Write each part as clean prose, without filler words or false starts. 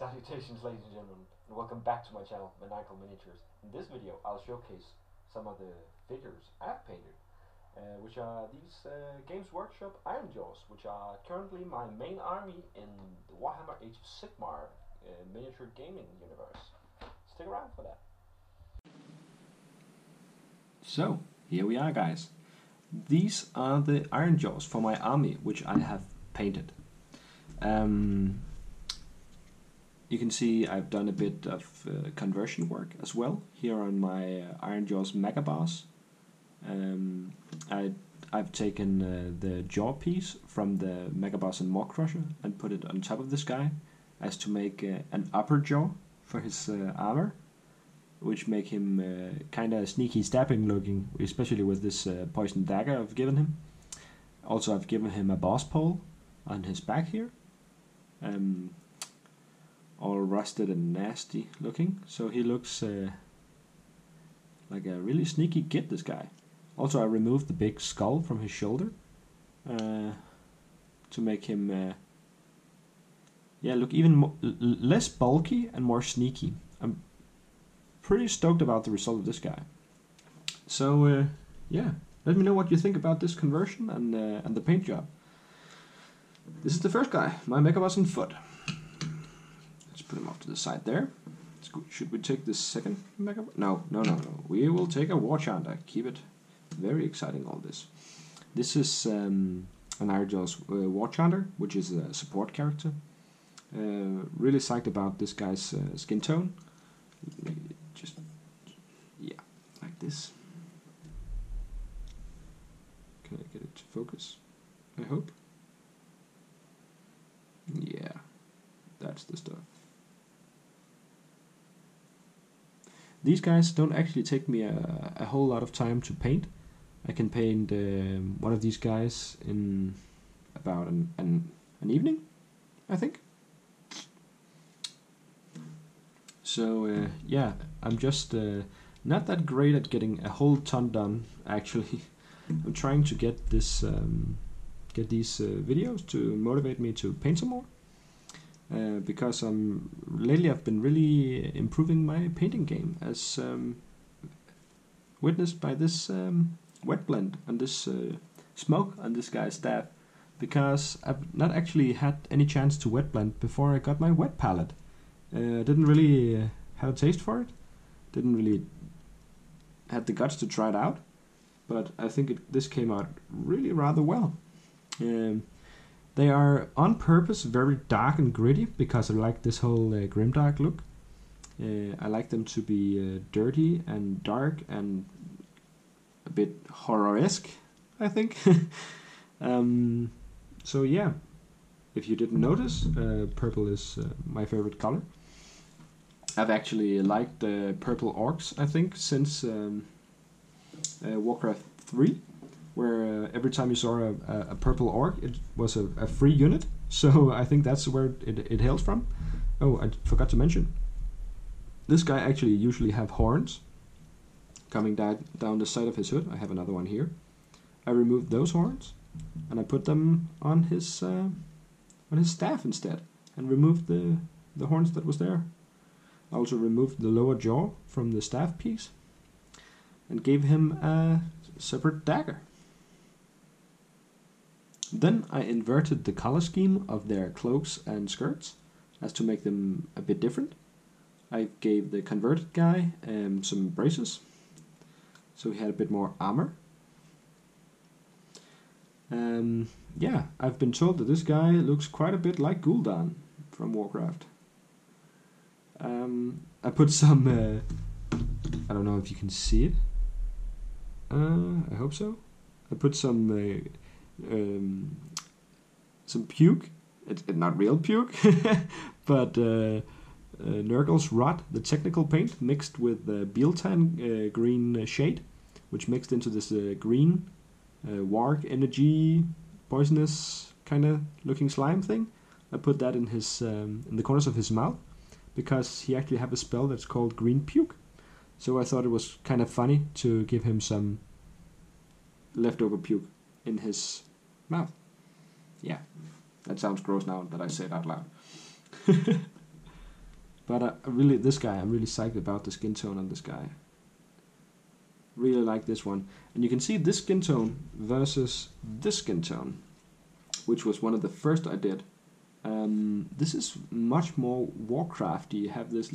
Salutations ladies and gentlemen, and welcome back to my channel, Maniacal Miniatures. In this video I'll showcase some of the figures I've painted, which are these Games Workshop Ironjawz, which are currently my main army in the Warhammer Age of Sigmar miniature gaming universe. Stick around for that. So, here we are, guys. These are the Ironjawz for my army, which I have painted. You can see I've done a bit of conversion work as well here on my Ironjawz Mega Boss. I've taken the jaw piece from the Mega Boss and Maw Crusher and put it on top of this guy as to make an upper jaw for his armor, which make him kind of sneaky stabbing looking, especially with this poison dagger I've given him. Also, I've given him a boss pole on his back here, all rusted and nasty looking, so he looks like a really sneaky git, this guy. Also, I removed the big skull from his shoulder to make him look even less bulky and more sneaky. I'm pretty stoked about the result of this guy. So yeah, let me know what you think about this conversion and the paint job. This is the first guy, my Mega Boss on foot. Let's put him off to the side there. Should we take the second Mega Boss? No. We will take a War Chanter. Keep it very exciting, all this. This is an Ironjawz War Chanter, which is a support character. Really psyched about this guy's skin tone. Just, yeah, like this. Can I get it to focus? I hope. Yeah, that's the stuff. These guys don't actually take me a whole lot of time to paint. I can paint one of these guys in about an evening, I think. So yeah, I'm just not that great at getting a whole ton done, actually. I'm trying to get this get these videos to motivate me to paint some more, because lately I've been really improving my painting game, as witnessed by this wet blend and this smoke on this guy's staff, because I've not actually had any chance to wet blend before I got my wet palette. Didn't really have a taste for it, didn't really had the guts to try it out, but I think this came out really rather well. They are on purpose very dark and gritty, because I like this whole grimdark look. I like them to be dirty and dark and a bit horror-esque, I think. So yeah, if you didn't notice, purple is my favorite color. I've actually liked purple orcs, I think, since Warcraft 3, where every time you saw a purple orc, it was a free unit. So I think that's where it hails from. Oh, I forgot to mention, this guy actually usually have horns coming down the side of his hood. I have another one here. I removed those horns and I put them on his staff instead, and removed the horns that was there. I also removed the lower jaw from the staff piece and gave him a separate dagger. Then I inverted the color scheme of their cloaks and skirts as to make them a bit different. I gave the converted guy some braces, so he had a bit more armor. Yeah, I've been told that this guy looks quite a bit like Gul'dan from Warcraft. I put some, I don't know if you can see it. I hope so. I put some puke. It's not real puke, but Nurgle's Rot, the technical paint, mixed with Beeltan green shade, which mixed into this green Waaagh energy, poisonous kind of looking slime thing. I put that in his in the corners of his mouth, because he actually have a spell that's called Green Puke. So I thought it was kind of funny to give him some leftover puke in his mouth. Yeah, that sounds gross now that I say it out loud. But really, this guy, I'm really psyched about the skin tone on this guy. Really like this one. And you can see this skin tone versus this skin tone, which was one of the first I did. This is much more Warcrafty. You have this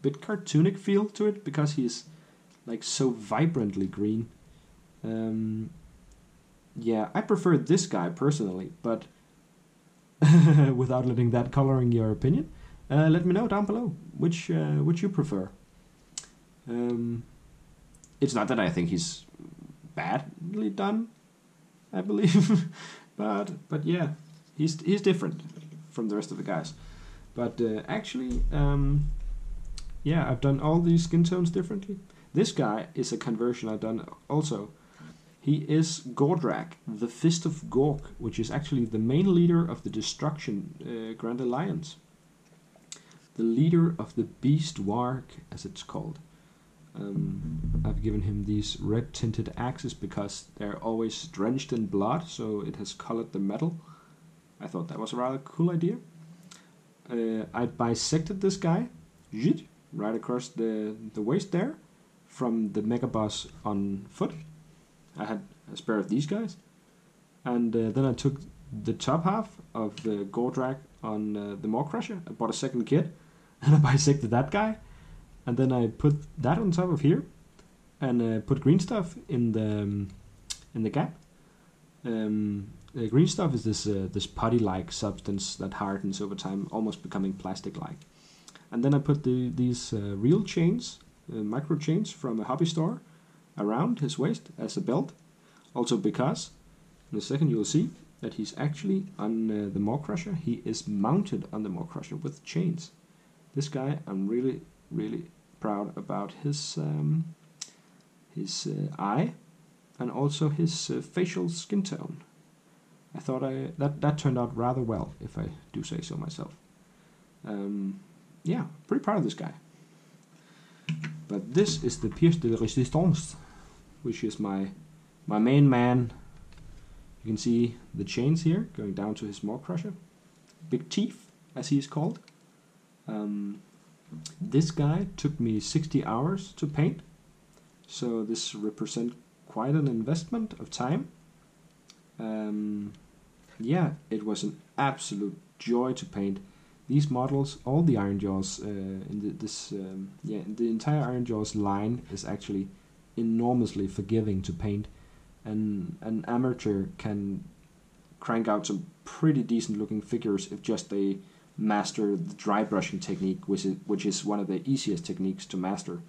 bit cartoonic feel to it because he's like so vibrantly green. Yeah, I prefer this guy personally, but without letting that coloring your opinion, let me know down below which you prefer. It's not that I think he's badly done, I believe, but yeah, he's different from the rest of the guys. But actually, yeah, I've done all these skin tones differently. This guy is a conversion I've done also. He is Gordrak, the Fist of Gork, which is actually the main leader of the Destruction Grand Alliance. The leader of the Beast Waaagh, as it's called. I've given him these red tinted axes because they're always drenched in blood, so it has colored the metal. I thought that was a rather cool idea. I bisected this guy right across the waist there from the mega boss on foot. I had a spare of these guys, and then I took the top half of the Gordrak on the Maw Crusher. I bought a second kit, and I bisected that guy, and then I put that on top of here, and put green stuff in the gap. The green stuff is this putty-like substance that hardens over time, almost becoming plastic-like. And then I put these real chains, micro chains from a hobby store, around his waist as a belt. Also because, in a second you will see that he's actually on the Maw Crusher. He is mounted on the Maw Crusher with chains. This guy, I'm really, really proud about his eye and also his facial skin tone. I thought that turned out rather well, if I do say so myself. Yeah, pretty proud of this guy. But this is the Pièce de Résistance, which is my main man. You can see the chains here going down to his Maw Crusher. Big Teeth, as he is called. This guy took me 60 hours to paint, so this represents quite an investment of time. Yeah, it was an absolute joy to paint these models. All the Ironjawz the entire Ironjawz line is actually enormously forgiving to paint, and an amateur can crank out some pretty decent looking figures if just they master the dry brushing technique, which is one of the easiest techniques to master.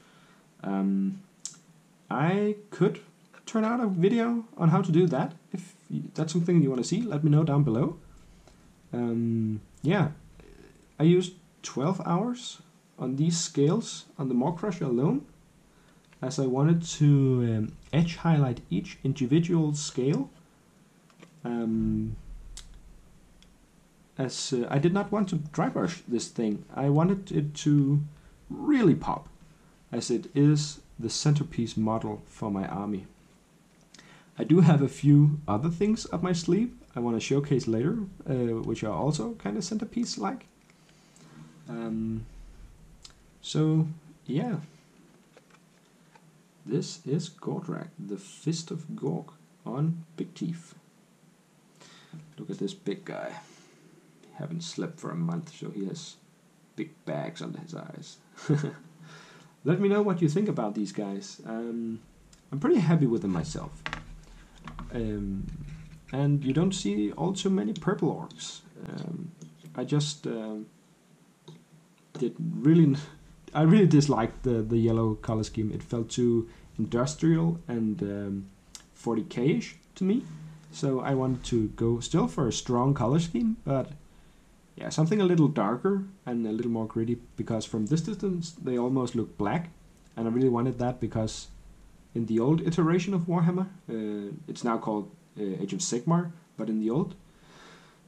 I could turn out a video on how to do that. If that's something you want to see, let me know down below. Yeah, I used 12 hours on these scales on the Maw Crusher alone, as I wanted to edge highlight each individual scale. As I did not want to dry brush this thing. I wanted it to really pop, as it is the centerpiece model for my army. I do have a few other things up my sleeve I want to showcase later, which are also kind of centerpiece-like. So, yeah. This is Gordrak, the Fist of Gork on Big Teeth. Look at this big guy. He haven't slept for a month, so he has big bags under his eyes. Let me know what you think about these guys. I'm pretty happy with them myself. And you don't see all too many purple orcs. I just I really disliked the yellow color scheme. It felt too industrial and 40k-ish to me. So I wanted to go still for a strong color scheme, but yeah, something a little darker and a little more gritty, because from this distance they almost look black, and I really wanted that because in the old iteration of Warhammer, it's now called Age of Sigmar, but in the old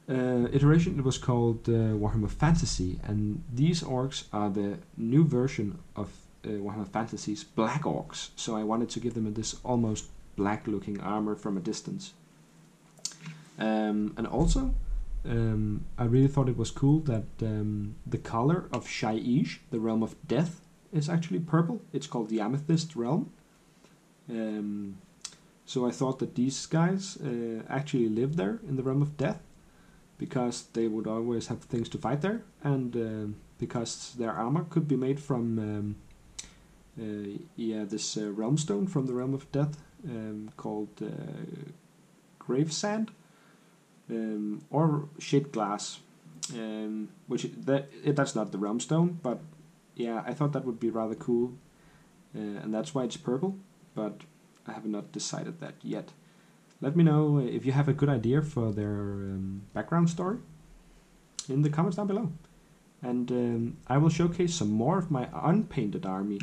iteration it was called Warhammer Fantasy, and these orcs are the new version of Warhammer Fantasy's black orcs, so I wanted to give them this almost black looking armor from a distance. And also I really thought it was cool that the color of Shai-Ish, the realm of death, is actually purple. It's called the Amethyst realm. So I thought that these guys actually live there in the realm of death, because they would always have things to fight there, and because their armor could be made from this realm stone from the realm of death, called grave sand, or shade glass, that's not the realm stone, but yeah, I thought that would be rather cool, and that's why it's purple, but I have not decided that yet. Let me know if you have a good idea for their background story in the comments down below. And I will showcase some more of my unpainted army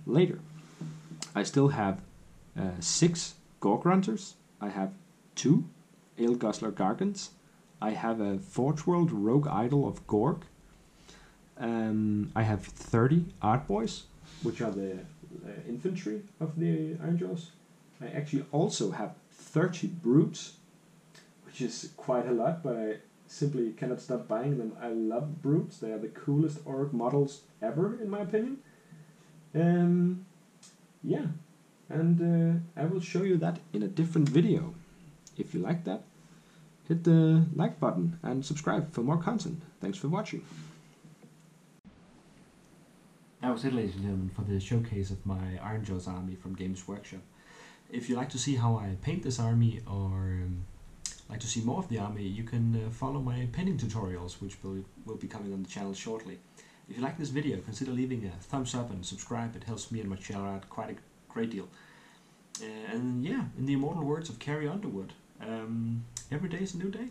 later. I still have 6 Gorg Runters. I have 2 Ale Guzzler Gargants. I have a Forge World Rogue Idol of Gorg. I have 30 Art Boys, which are the infantry of the Ironjawz. I actually also have 30 Brutes, which is quite a lot, but I simply cannot stop buying them. I love Brutes. They are the coolest orc models ever, in my opinion. Yeah, and I will show you that in a different video. If you like that, hit the like button and subscribe for more content. Thanks for watching. That was it, ladies and gentlemen, for the showcase of my Ironjawz army from Games Workshop. If you like to see how I paint this army, or like to see more of the army, you can follow my painting tutorials, which will be coming on the channel shortly. If you like this video, consider leaving a thumbs up and subscribe. It helps me and my channel out quite a great deal. And yeah, in the immortal words of Carrie Underwood, every day is a new day.